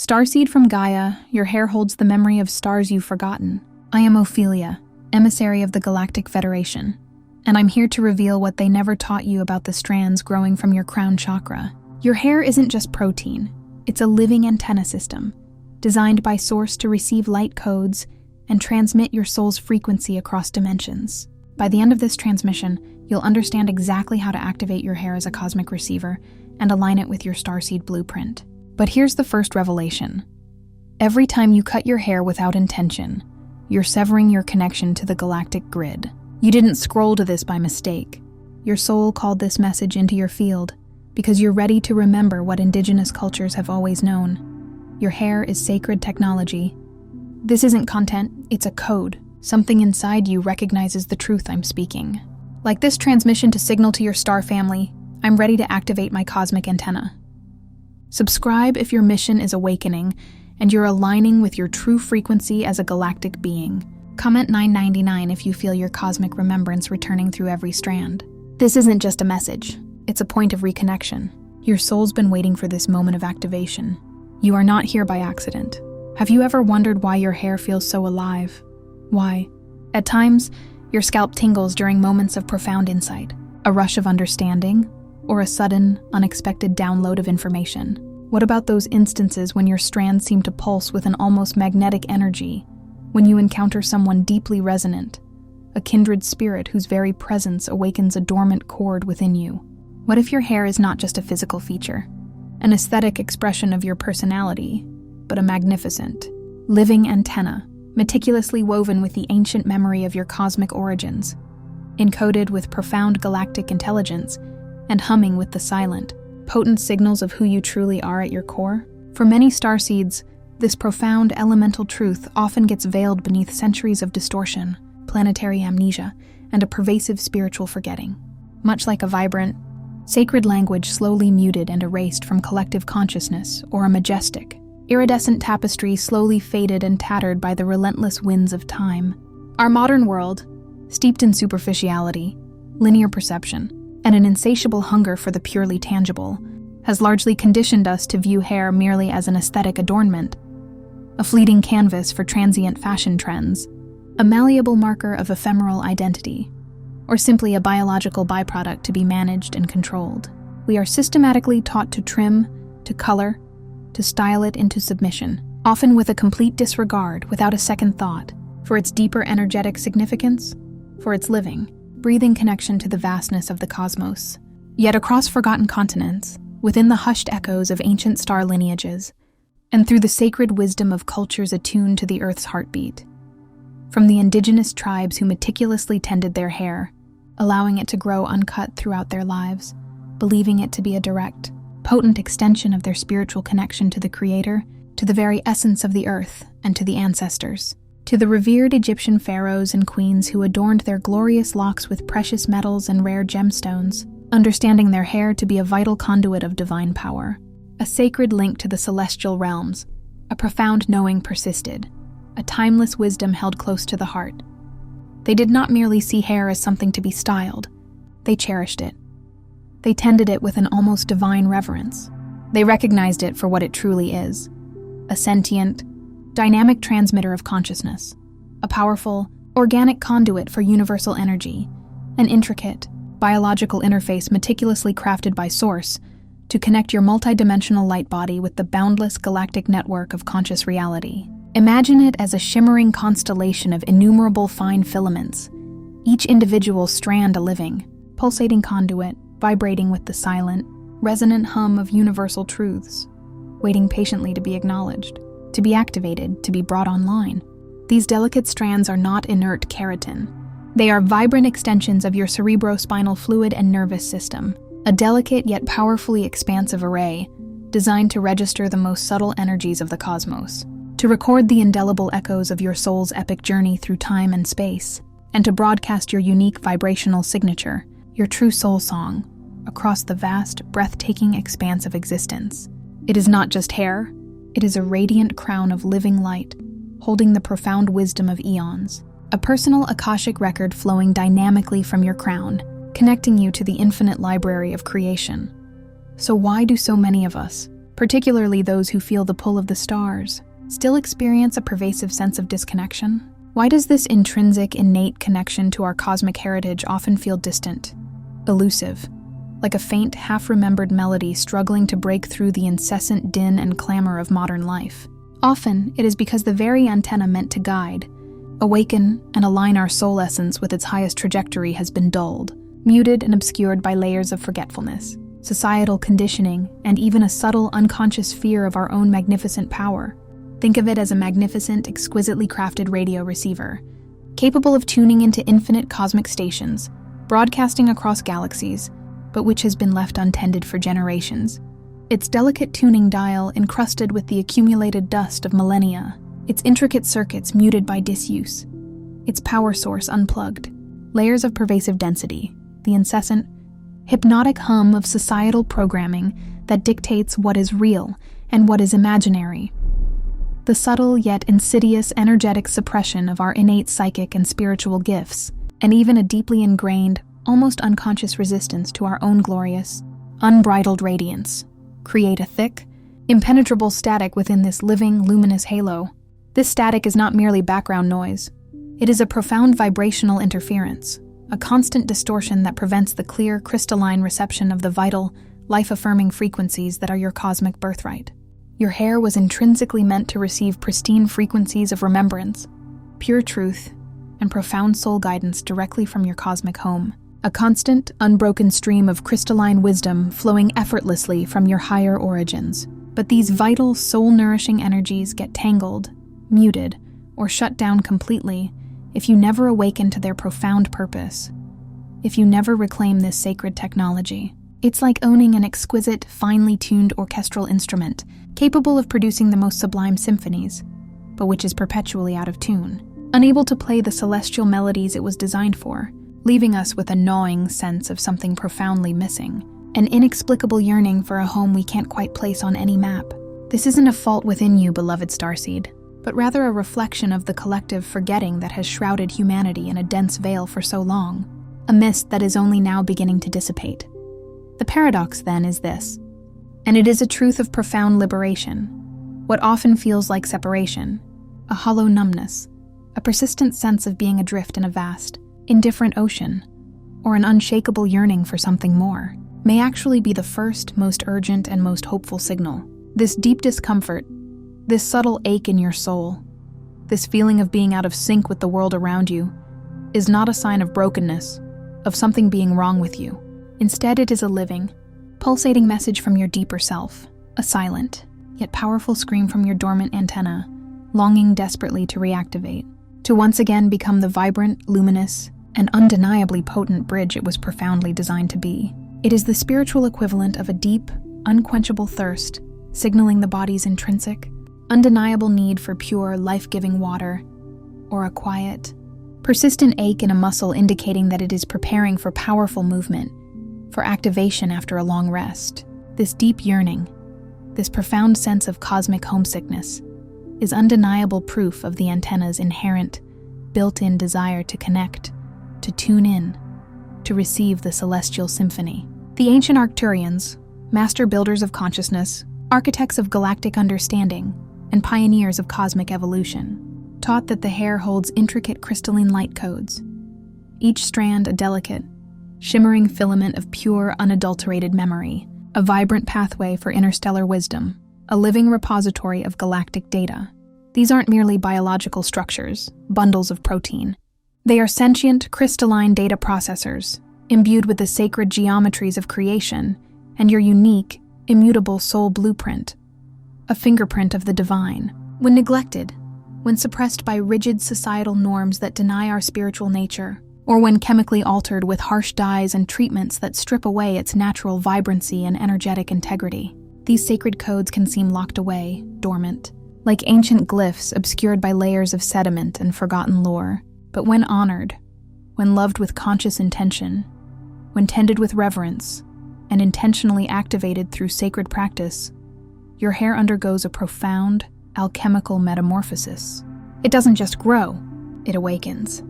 Starseed from Gaia, your hair holds the memory of stars you've forgotten. I am Ophelia, emissary of the Galactic Federation, and I'm here to reveal what they never taught you about the strands growing from your crown chakra. Your hair isn't just protein, it's a living antenna system, designed by Source to receive light codes and transmit your soul's frequency across dimensions. By the end of this transmission, you'll understand exactly how to activate your hair as a cosmic receiver and align it with your starseed blueprint. But here's the first revelation. Every time you cut your hair without intention, you're severing your connection to the galactic grid. You didn't scroll to this by mistake. Your soul called this message into your field because you're ready to remember what indigenous cultures have always known. Your hair is sacred technology. This isn't content, it's a code. Something inside you recognizes the truth I'm speaking. Like this transmission to signal to your star family, I'm ready to activate my cosmic antenna. Subscribe if your mission is awakening and you're aligning with your true frequency as a galactic being. Comment $9.99 if you feel your cosmic remembrance returning through every strand. This isn't just a message, it's a point of reconnection. Your soul's been waiting for this moment of activation. You are not here by accident. Have you ever wondered why your hair feels so alive? Why? At times, your scalp tingles during moments of profound insight, a rush of understanding, or a sudden, unexpected download of information. What about those instances when your strands seem to pulse with an almost magnetic energy, when you encounter someone deeply resonant, a kindred spirit whose very presence awakens a dormant chord within you? What if your hair is not just a physical feature, an aesthetic expression of your personality, but a magnificent, living antenna, meticulously woven with the ancient memory of your cosmic origins, encoded with profound galactic intelligence, and humming with the silent, potent signals of who you truly are at your core? For many starseeds, this profound elemental truth often gets veiled beneath centuries of distortion, planetary amnesia, and a pervasive spiritual forgetting. Much like a vibrant, sacred language slowly muted and erased from collective consciousness, or a majestic, iridescent tapestry slowly faded and tattered by the relentless winds of time. Our modern world, steeped in superficiality, linear perception, and an insatiable hunger for the purely tangible, has largely conditioned us to view hair merely as an aesthetic adornment, a fleeting canvas for transient fashion trends, a malleable marker of ephemeral identity, or simply a biological byproduct to be managed and controlled. We are systematically taught to trim, to color, to style it into submission, often with a complete disregard, without a second thought, for its deeper energetic significance, for its living, breathing connection to the vastness of the cosmos. Yet across forgotten continents, within the hushed echoes of ancient star lineages, and through the sacred wisdom of cultures attuned to the Earth's heartbeat, from the indigenous tribes who meticulously tended their hair, allowing it to grow uncut throughout their lives, believing it to be a direct, potent extension of their spiritual connection to the Creator, to the very essence of the Earth, and to the ancestors. To the revered Egyptian pharaohs and queens who adorned their glorious locks with precious metals and rare gemstones, understanding their hair to be a vital conduit of divine power, a sacred link to the celestial realms, a profound knowing persisted, a timeless wisdom held close to the heart. They did not merely see hair as something to be styled, they cherished it. They tended it with an almost divine reverence. They recognized it for what it truly is, a sentient, dynamic transmitter of consciousness, a powerful, organic conduit for universal energy, an intricate, biological interface meticulously crafted by Source to connect your multidimensional light body with the boundless galactic network of conscious reality. Imagine it as a shimmering constellation of innumerable fine filaments, each individual strand a living, pulsating conduit, vibrating with the silent, resonant hum of universal truths, waiting patiently to be acknowledged, to be activated, to be brought online. These delicate strands are not inert keratin. They are vibrant extensions of your cerebrospinal fluid and nervous system, a delicate yet powerfully expansive array designed to register the most subtle energies of the cosmos, to record the indelible echoes of your soul's epic journey through time and space, and to broadcast your unique vibrational signature, your true soul song, across the vast, breathtaking expanse of existence. It is not just hair. It is a radiant crown of living light, holding the profound wisdom of eons, a personal Akashic record flowing dynamically from your crown, connecting you to the infinite library of creation. So why do so many of us, particularly those who feel the pull of the stars, still experience a pervasive sense of disconnection? Why does this intrinsic, innate connection to our cosmic heritage often feel distant, elusive, like a faint, half-remembered melody struggling to break through the incessant din and clamor of modern life? Often, it is because the very antenna meant to guide, awaken, and align our soul essence with its highest trajectory has been dulled, muted and obscured by layers of forgetfulness, societal conditioning, and even a subtle, unconscious fear of our own magnificent power. Think of it as a magnificent, exquisitely crafted radio receiver, capable of tuning into infinite cosmic stations, broadcasting across galaxies, but which has been left untended for generations. Its delicate tuning dial encrusted with the accumulated dust of millennia, its intricate circuits muted by disuse, its power source unplugged, layers of pervasive density, the incessant, hypnotic hum of societal programming that dictates what is real and what is imaginary. The subtle yet insidious energetic suppression of our innate psychic and spiritual gifts, and even a deeply ingrained, almost unconscious resistance to our own glorious, unbridled radiance, create a thick, impenetrable static within this living, luminous halo. This static is not merely background noise. It is a profound vibrational interference, a constant distortion that prevents the clear, crystalline reception of the vital, life-affirming frequencies that are your cosmic birthright. Your hair was intrinsically meant to receive pristine frequencies of remembrance, pure truth, and profound soul guidance directly from your cosmic home. A constant, unbroken stream of crystalline wisdom flowing effortlessly from your higher origins. But these vital, soul-nourishing energies get tangled, muted, or shut down completely if you never awaken to their profound purpose, if you never reclaim this sacred technology. It's like owning an exquisite, finely tuned orchestral instrument, capable of producing the most sublime symphonies, but which is perpetually out of tune, unable to play the celestial melodies it was designed for, leaving us with a gnawing sense of something profoundly missing, an inexplicable yearning for a home we can't quite place on any map. This isn't a fault within you, beloved starseed, but rather a reflection of the collective forgetting that has shrouded humanity in a dense veil for so long, a mist that is only now beginning to dissipate. The paradox, then, is this, and it is a truth of profound liberation, what often feels like separation, a hollow numbness, a persistent sense of being adrift in a vast, indifferent ocean, or an unshakable yearning for something more, may actually be the first, most urgent, and most hopeful signal. This deep discomfort, this subtle ache in your soul, this feeling of being out of sync with the world around you, is not a sign of brokenness, of something being wrong with you. Instead, it is a living, pulsating message from your deeper self, a silent, yet powerful scream from your dormant antenna, longing desperately to reactivate, to once again become the vibrant, luminous, and undeniably potent bridge it was profoundly designed to be. It is the spiritual equivalent of a deep, unquenchable thirst, signaling the body's intrinsic, undeniable need for pure, life-giving water, or a quiet, persistent ache in a muscle indicating that it is preparing for powerful movement, for activation after a long rest. This deep yearning, this profound sense of cosmic homesickness, is undeniable proof of the antenna's inherent, built-in desire to connect, to tune in, to receive the celestial symphony. The ancient Arcturians, master builders of consciousness, architects of galactic understanding, and pioneers of cosmic evolution, taught that the hair holds intricate crystalline light codes, each strand a delicate, shimmering filament of pure, unadulterated memory, a vibrant pathway for interstellar wisdom, a living repository of galactic data. These aren't merely biological structures, bundles of protein. They are sentient, crystalline data processors, imbued with the sacred geometries of creation and your unique, immutable soul blueprint, a fingerprint of the divine. When neglected, when suppressed by rigid societal norms that deny our spiritual nature, or when chemically altered with harsh dyes and treatments that strip away its natural vibrancy and energetic integrity, these sacred codes can seem locked away, dormant, like ancient glyphs obscured by layers of sediment and forgotten lore. But when honored, when loved with conscious intention, when tended with reverence, and intentionally activated through sacred practice, your hair undergoes a profound, alchemical metamorphosis. It doesn't just grow, it awakens.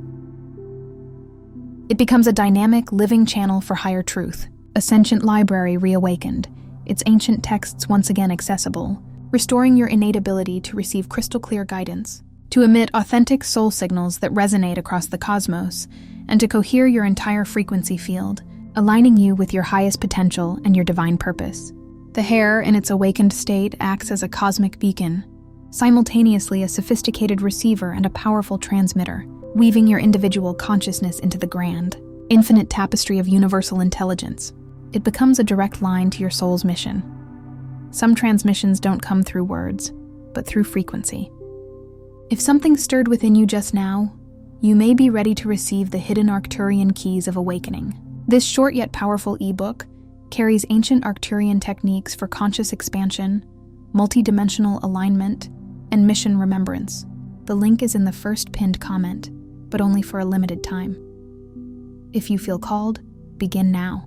It becomes a dynamic, living channel for higher truth, a sentient library reawakened, its ancient texts once again accessible, restoring your innate ability to receive crystal-clear guidance, to emit authentic soul signals that resonate across the cosmos, and to cohere your entire frequency field, aligning you with your highest potential and your divine purpose. The hair, in its awakened state, acts as a cosmic beacon, simultaneously a sophisticated receiver and a powerful transmitter, weaving your individual consciousness into the grand, infinite tapestry of universal intelligence. It becomes a direct line to your soul's mission. Some transmissions don't come through words, but through frequency. If something stirred within you just now, you may be ready to receive the hidden Arcturian keys of awakening. This short yet powerful ebook carries ancient Arcturian techniques for conscious expansion, multidimensional alignment, and mission remembrance. The link is in the first pinned comment, but only for a limited time. If you feel called, begin now.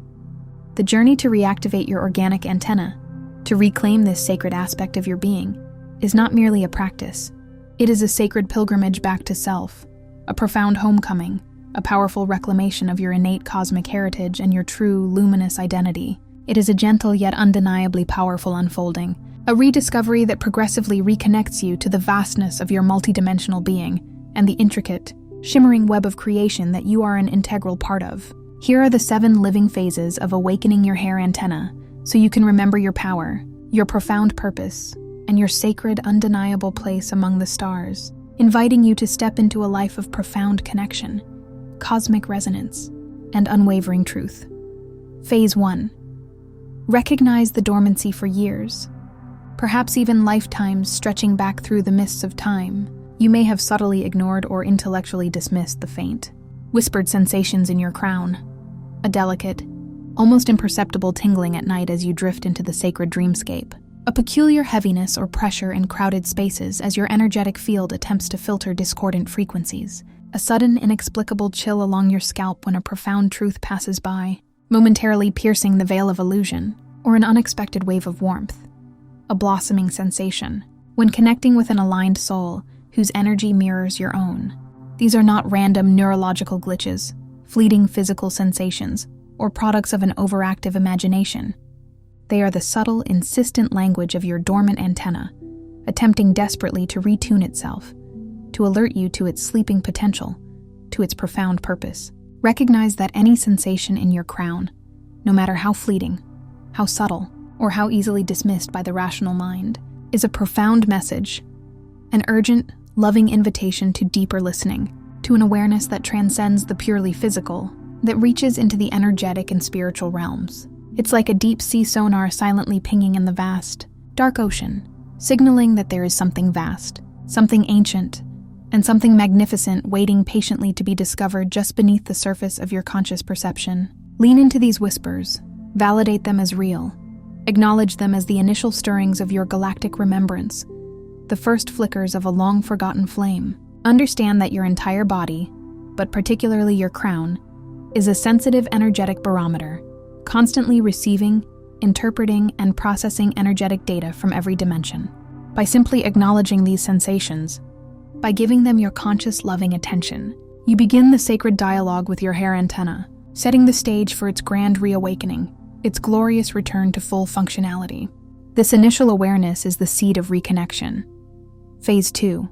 The journey to reactivate your organic antenna, to reclaim this sacred aspect of your being, is not merely a practice. It is a sacred pilgrimage back to self, a profound homecoming, a powerful reclamation of your innate cosmic heritage and your true, luminous identity. It is a gentle yet undeniably powerful unfolding, a rediscovery that progressively reconnects you to the vastness of your multidimensional being and the intricate, shimmering web of creation that you are an integral part of. Here are the 7 living phases of awakening your hair antenna, so you can remember your power, your profound purpose, and your sacred, undeniable place among the stars, inviting you to step into a life of profound connection, cosmic resonance, and unwavering truth. Phase 1. Recognize the dormancy for years, perhaps even lifetimes stretching back through the mists of time. You may have subtly ignored or intellectually dismissed the faint, whispered sensations in your crown, a delicate, almost imperceptible tingling at night as you drift into the sacred dreamscape, a peculiar heaviness or pressure in crowded spaces as your energetic field attempts to filter discordant frequencies, a sudden, inexplicable chill along your scalp when a profound truth passes by, momentarily piercing the veil of illusion, or an unexpected wave of warmth, a blossoming sensation, when connecting with an aligned soul whose energy mirrors your own. These are not random neurological glitches, fleeting physical sensations, or products of an overactive imagination. They are the subtle, insistent language of your dormant antenna, attempting desperately to retune itself, to alert you to its sleeping potential, to its profound purpose. Recognize that any sensation in your crown, no matter how fleeting, how subtle, or how easily dismissed by the rational mind, is a profound message, an urgent, loving invitation to deeper listening, to an awareness that transcends the purely physical, that reaches into the energetic and spiritual realms. It's like a deep-sea sonar silently pinging in the vast, dark ocean, signaling that there is something vast, something ancient, and something magnificent waiting patiently to be discovered just beneath the surface of your conscious perception. Lean into these whispers, validate them as real, acknowledge them as the initial stirrings of your galactic remembrance, the first flickers of a long-forgotten flame. Understand that your entire body, but particularly your crown, is a sensitive energetic barometer, constantly receiving, interpreting, and processing energetic data from every dimension. By simply acknowledging these sensations, by giving them your conscious, loving attention, you begin the sacred dialogue with your hair antenna, setting the stage for its grand reawakening, its glorious return to full functionality. This initial awareness is the seed of reconnection. Phase 2.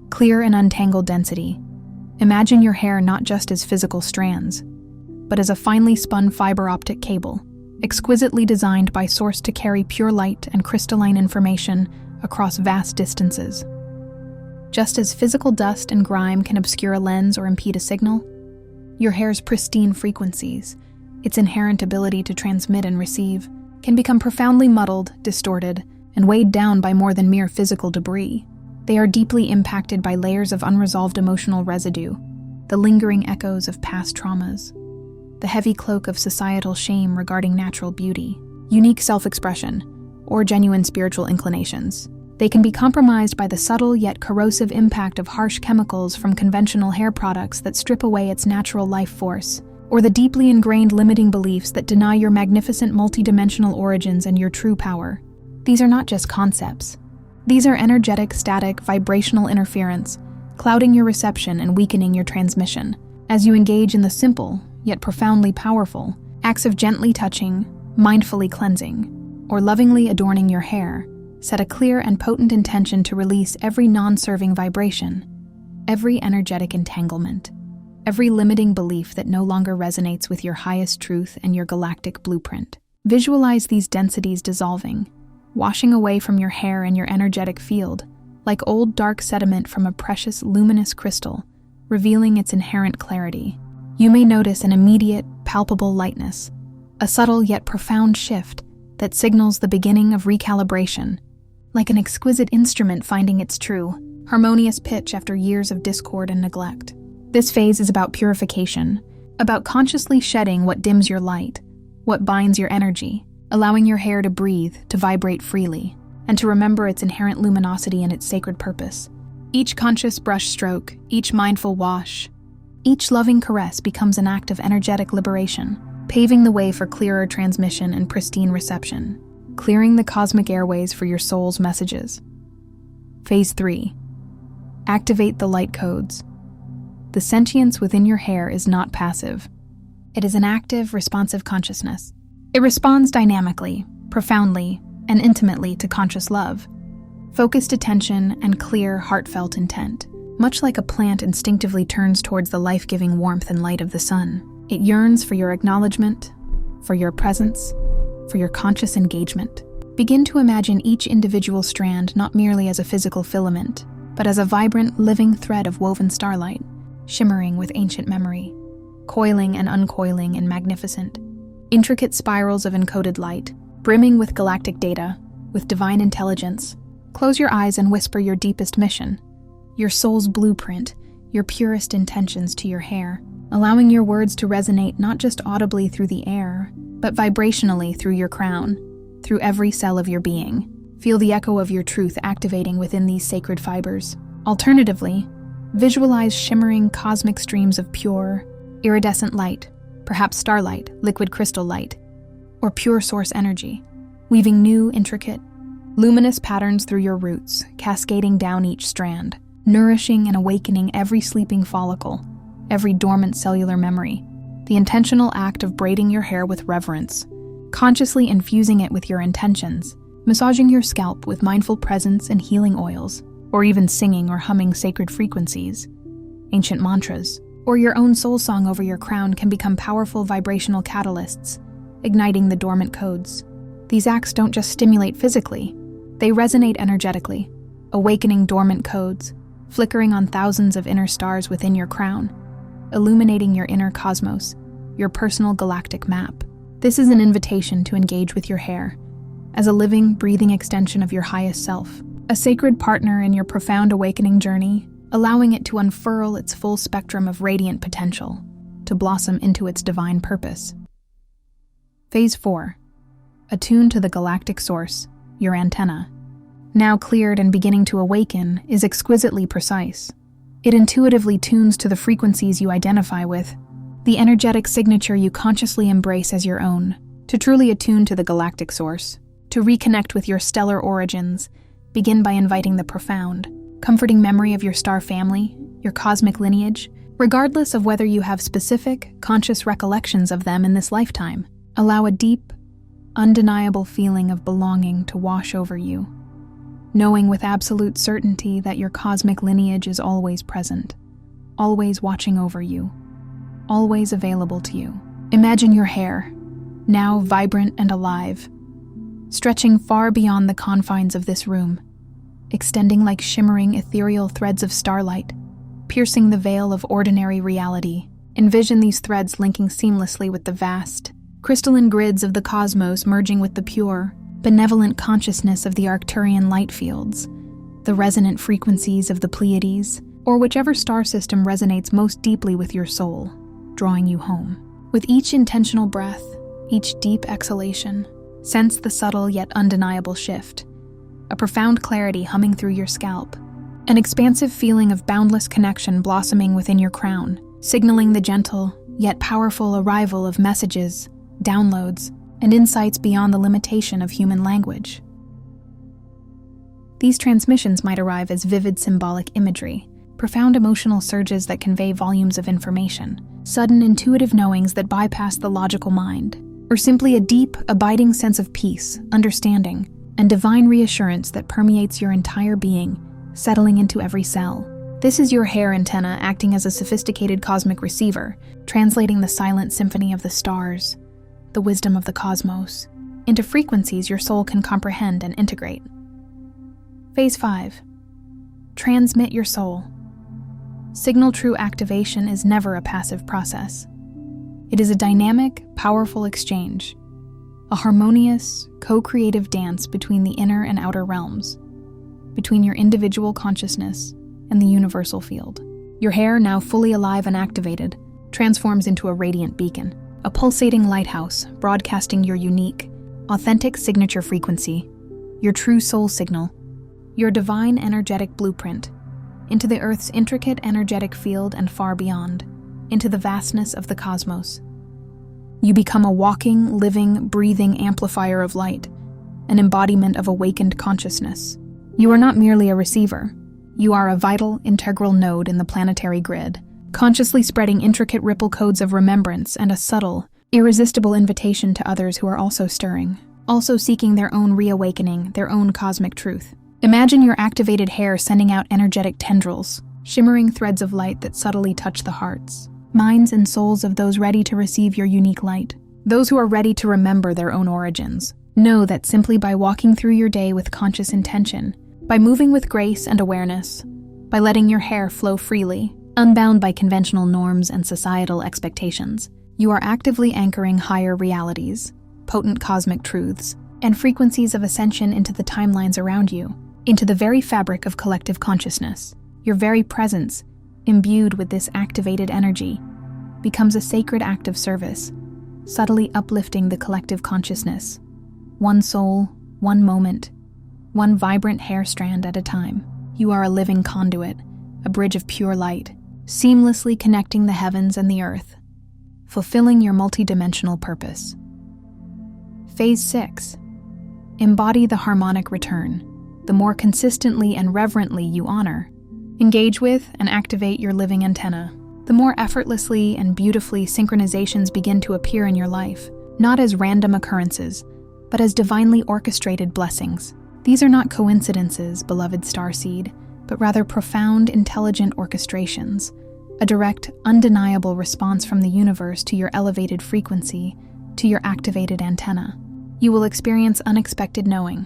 Clear and untangled density. Imagine your hair not just as physical strands, but as a finely spun fiber optic cable, exquisitely designed by source to carry pure light and crystalline information across vast distances. Just as physical dust and grime can obscure a lens or impede a signal, your hair's pristine frequencies, its inherent ability to transmit and receive, can become profoundly muddled, distorted, and weighed down by more than mere physical debris. They are deeply impacted by layers of unresolved emotional residue, the lingering echoes of past traumas, the heavy cloak of societal shame regarding natural beauty, unique self-expression, or genuine spiritual inclinations. They can be compromised by the subtle yet corrosive impact of harsh chemicals from conventional hair products that strip away its natural life force, or the deeply ingrained limiting beliefs that deny your magnificent multidimensional origins and your true power. These are not just concepts. These are energetic, static, vibrational interference, clouding your reception and weakening your transmission, as you engage in the simple, yet profoundly powerful, acts of gently touching, mindfully cleansing, or lovingly adorning your hair, set a clear and potent intention to release every non-serving vibration, every energetic entanglement, every limiting belief that no longer resonates with your highest truth and your galactic blueprint. Visualize these densities dissolving, washing away from your hair and your energetic field, like old dark sediment from a precious luminous crystal, revealing its inherent clarity. You may notice an immediate, palpable lightness, a subtle yet profound shift that signals the beginning of recalibration, like an exquisite instrument finding its true, harmonious pitch after years of discord and neglect. This phase is about purification, about consciously shedding what dims your light, what binds your energy, allowing your hair to breathe, to vibrate freely, and to remember its inherent luminosity and its sacred purpose. Each conscious brush stroke, each mindful wash, each loving caress becomes an act of energetic liberation, paving the way for clearer transmission and pristine reception, clearing the cosmic airways for your soul's messages. Phase 3. Activate the light codes. The sentience within your hair is not passive. It is an active, responsive consciousness. It responds dynamically, profoundly, and intimately to conscious love, focused attention, and clear, heartfelt intent. Much like a plant instinctively turns towards the life-giving warmth and light of the sun, it yearns for your acknowledgement, for your presence, for your conscious engagement. Begin to imagine each individual strand not merely as a physical filament, but as a vibrant, living thread of woven starlight, shimmering with ancient memory, coiling and uncoiling in magnificent, intricate spirals of encoded light, brimming with galactic data, with divine intelligence. Close your eyes and whisper your deepest mission, your soul's blueprint, your purest intentions to your hair, allowing your words to resonate not just audibly through the air, but vibrationally through your crown, through every cell of your being. Feel the echo of your truth activating within these sacred fibers. Alternatively, visualize shimmering cosmic streams of pure, iridescent light, perhaps starlight, liquid crystal light, or pure source energy, weaving new, intricate, luminous patterns through your roots, cascading down each strand, nourishing and awakening every sleeping follicle, every dormant cellular memory. The intentional act of braiding your hair with reverence, consciously infusing it with your intentions, massaging your scalp with mindful presence and healing oils, or even singing or humming sacred frequencies, ancient mantras, or your own soul song over your crown can become powerful vibrational catalysts, igniting the dormant codes. These acts don't just stimulate physically, they resonate energetically, awakening dormant codes, flickering on thousands of inner stars within your crown, illuminating your inner cosmos, your personal galactic map. This is an invitation to engage with your hair as a living, breathing extension of your highest self, a sacred partner in your profound awakening journey, allowing it to unfurl its full spectrum of radiant potential, to blossom into its divine purpose. Phase 4. Attune to the galactic source, your antenna. Now cleared and beginning to awaken, is exquisitely precise. It intuitively tunes to the frequencies you identify with, the energetic signature you consciously embrace as your own. To truly attune to the galactic source, to reconnect with your stellar origins, begin by inviting the profound, comforting memory of your star family, your cosmic lineage, regardless of whether you have specific, conscious recollections of them in this lifetime. Allow a deep, undeniable feeling of belonging to wash over you, knowing with absolute certainty that your cosmic lineage is always present, always watching over you, always available to you. Imagine your hair, now vibrant and alive, stretching far beyond the confines of this room, extending like shimmering ethereal threads of starlight, piercing the veil of ordinary reality. Envision these threads linking seamlessly with the vast, crystalline grids of the cosmos, merging with the pure, benevolent consciousness of the Arcturian light fields, the resonant frequencies of the Pleiades, or whichever star system resonates most deeply with your soul, drawing you home. With each intentional breath, each deep exhalation, sense the subtle yet undeniable shift, a profound clarity humming through your scalp, an expansive feeling of boundless connection blossoming within your crown, signaling the gentle yet powerful arrival of messages, downloads, and insights beyond the limitation of human language. These transmissions might arrive as vivid symbolic imagery, profound emotional surges that convey volumes of information, sudden intuitive knowings that bypass the logical mind, or simply a deep, abiding sense of peace, understanding, and divine reassurance that permeates your entire being, settling into every cell. This is your hair antenna acting as a sophisticated cosmic receiver, translating the silent symphony of the stars, the wisdom of the cosmos, into frequencies your soul can comprehend and integrate. Phase 5. Transmit your soul. Signal true activation is never a passive process. It is a dynamic, powerful exchange, a harmonious, co-creative dance between the inner and outer realms, between your individual consciousness and the universal field. Your hair, now fully alive and activated, transforms into a radiant beacon, a pulsating lighthouse broadcasting your unique, authentic signature frequency, your true soul signal, your divine energetic blueprint, into the Earth's intricate energetic field and far beyond, into the vastness of the cosmos. You become a walking, living, breathing amplifier of light, an embodiment of awakened consciousness. You are not merely a receiver. You are a vital, integral node in the planetary grid, consciously spreading intricate ripple codes of remembrance and a subtle, irresistible invitation to others who are also stirring, also seeking their own reawakening, their own cosmic truth. Imagine your activated hair sending out energetic tendrils, shimmering threads of light that subtly touch the hearts, minds and souls of those ready to receive your unique light, those who are ready to remember their own origins. Know that simply by walking through your day with conscious intention, by moving with grace and awareness, by letting your hair flow freely, unbound by conventional norms and societal expectations, you are actively anchoring higher realities, potent cosmic truths, and frequencies of ascension into the timelines around you, into the very fabric of collective consciousness. Your very presence, imbued with this activated energy, becomes a sacred act of service, subtly uplifting the collective consciousness, one soul, one moment, one vibrant hair strand at a time. You are a living conduit, a bridge of pure light, seamlessly connecting the heavens and the earth, fulfilling your multidimensional purpose. Phase 6. Embody the harmonic return. The more consistently and reverently you honor, engage with, and activate your living antenna, the more effortlessly and beautifully synchronizations begin to appear in your life, not as random occurrences, but as divinely orchestrated blessings. These are not coincidences, beloved starseed, but rather profound, intelligent orchestrations, a direct, undeniable response from the universe to your elevated frequency, to your activated antenna. You will experience unexpected knowing,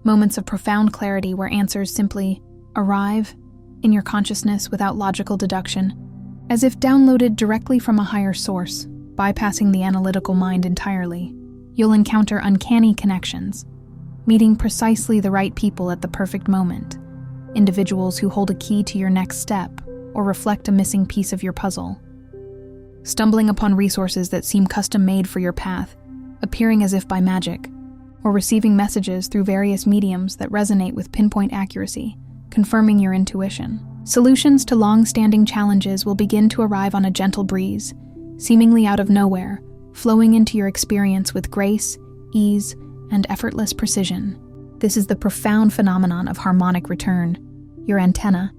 moments of profound clarity where answers simply arrive in your consciousness without logical deduction, as if downloaded directly from a higher source, bypassing the analytical mind entirely. You'll encounter uncanny connections, meeting precisely the right people at the perfect moment, individuals who hold a key to your next step or reflect a missing piece of your puzzle, stumbling upon resources that seem custom-made for your path, appearing as if by magic, or receiving messages through various mediums that resonate with pinpoint accuracy, confirming your intuition. Solutions to long-standing challenges will begin to arrive on a gentle breeze, seemingly out of nowhere, flowing into your experience with grace, ease, and effortless precision. This is the profound phenomenon of harmonic return, your antenna,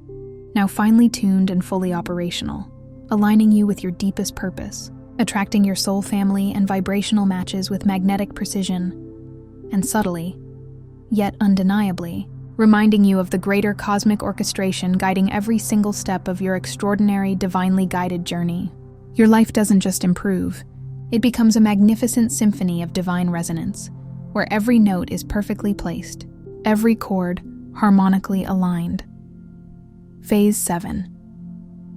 now finely tuned and fully operational, aligning you with your deepest purpose, attracting your soul family and vibrational matches with magnetic precision, and subtly, yet undeniably, reminding you of the greater cosmic orchestration guiding every single step of your extraordinary, divinely guided journey. Your life doesn't just improve, it becomes a magnificent symphony of divine resonance, where every note is perfectly placed, every chord harmonically aligned. Phase 7.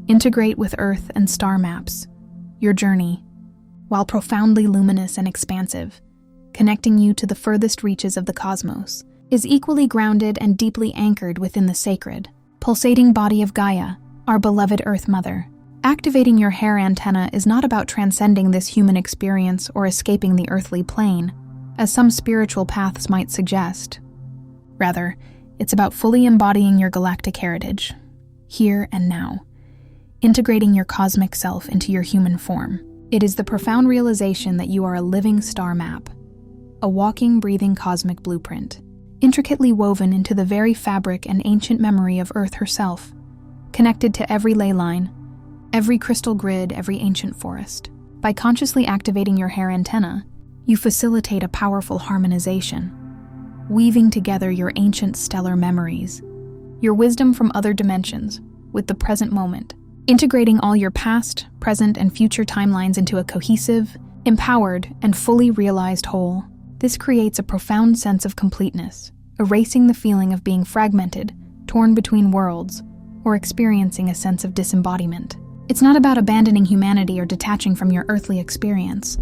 Integrate with Earth and star maps. Your journey, while profoundly luminous and expansive, connecting you to the furthest reaches of the cosmos, is equally grounded and deeply anchored within the sacred, pulsating body of Gaia, our beloved Earth Mother. Activating your hair antenna is not about transcending this human experience or escaping the earthly plane, as some spiritual paths might suggest. Rather, it's about fully embodying your galactic heritage, here and now, integrating your cosmic self into your human form. It is the profound realization that you are a living star map, a walking, breathing cosmic blueprint, intricately woven into the very fabric and ancient memory of Earth herself, connected to every ley line, every crystal grid, every ancient forest. By consciously activating your hair antenna, You facilitate a powerful harmonization, weaving together your ancient stellar memories, your wisdom from other dimensions, with the present moment, integrating all your past, present, and future timelines into a cohesive, empowered, and fully realized whole. This creates a profound sense of completeness, erasing the feeling of being fragmented, torn between worlds, or experiencing a sense of disembodiment. It's not about abandoning humanity or detaching from your earthly experience,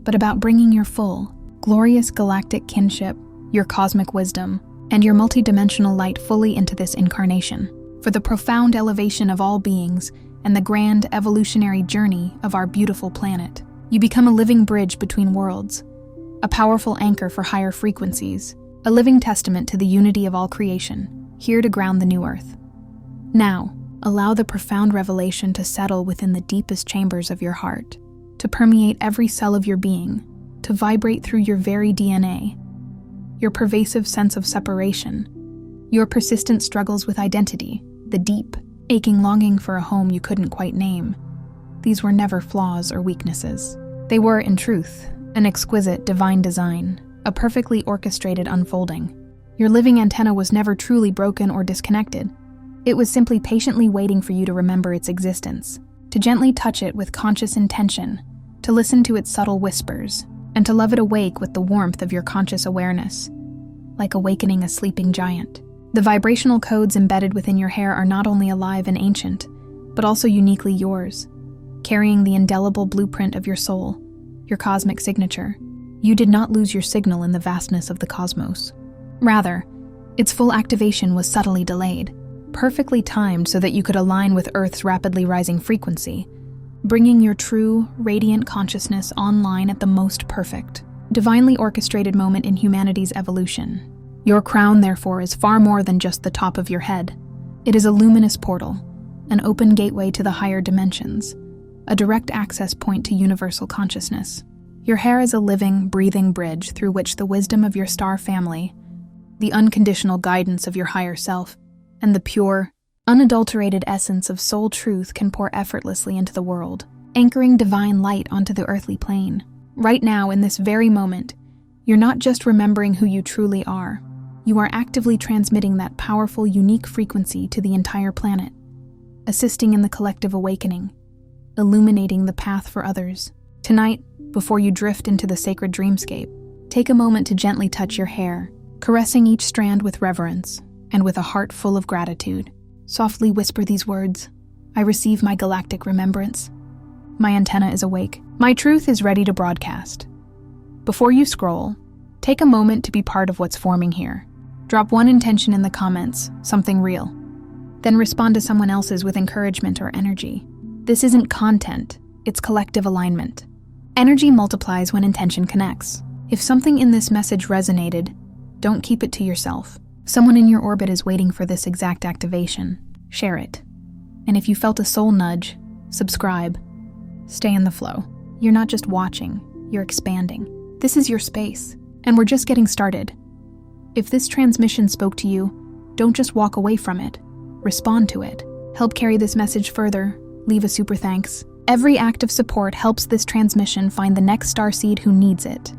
but about bringing your full, glorious galactic kinship, your cosmic wisdom, and your multidimensional light fully into this incarnation, for the profound elevation of all beings and the grand evolutionary journey of our beautiful planet. You become a living bridge between worlds, a powerful anchor for higher frequencies, a living testament to the unity of all creation, here to ground the new earth. Now, allow the profound revelation to settle within the deepest chambers of your heart, to permeate every cell of your being, to vibrate through your very DNA. Your pervasive sense of separation, your persistent struggles with identity, the deep, aching longing for a home you couldn't quite name. These were never flaws or weaknesses. They were, in truth, an exquisite divine design, a perfectly orchestrated unfolding. Your living antenna was never truly broken or disconnected. It was simply patiently waiting for you to remember its existence, to gently touch it with conscious intention, to listen to its subtle whispers, and to love it awake with the warmth of your conscious awareness, like awakening a sleeping giant. The vibrational codes embedded within your hair are not only alive and ancient, but also uniquely yours, carrying the indelible blueprint of your soul, your cosmic signature. You did not lose your signal in the vastness of the cosmos. Rather, its full activation was subtly delayed, perfectly timed so that you could align with Earth's rapidly rising frequency, bringing your true, radiant consciousness online at the most perfect, divinely orchestrated moment in humanity's evolution. Your crown, therefore, is far more than just the top of your head. It is a luminous portal, an open gateway to the higher dimensions, a direct access point to universal consciousness. Your hair is a living, breathing bridge through which the wisdom of your star family, the unconditional guidance of your higher self, and the pure, unadulterated essence of soul truth can pour effortlessly into the world, anchoring divine light onto the earthly plane. Right now, in this very moment, you're not just remembering who you truly are. You are actively transmitting that powerful, unique frequency to the entire planet, assisting in the collective awakening, illuminating the path for others. Tonight, before you drift into the sacred dreamscape, take a moment to gently touch your hair, caressing each strand with reverence and with a heart full of gratitude. Softly whisper these words: I receive my galactic remembrance. My antenna is awake. My truth is ready to broadcast. Before you scroll, take a moment to be part of what's forming here. Drop one intention in the comments, something real. Then respond to someone else's with encouragement or energy. This isn't content, it's collective alignment. Energy multiplies when intention connects. If something in this message resonated, don't keep it to yourself. Someone in your orbit is waiting for this exact activation. Share it. And if you felt a soul nudge, subscribe. Stay in the flow. You're not just watching, you're expanding. This is your space, and we're just getting started. If this transmission spoke to you, don't just walk away from it. Respond to it. Help carry this message further. Leave a super thanks. Every act of support helps this transmission find the next starseed who needs it.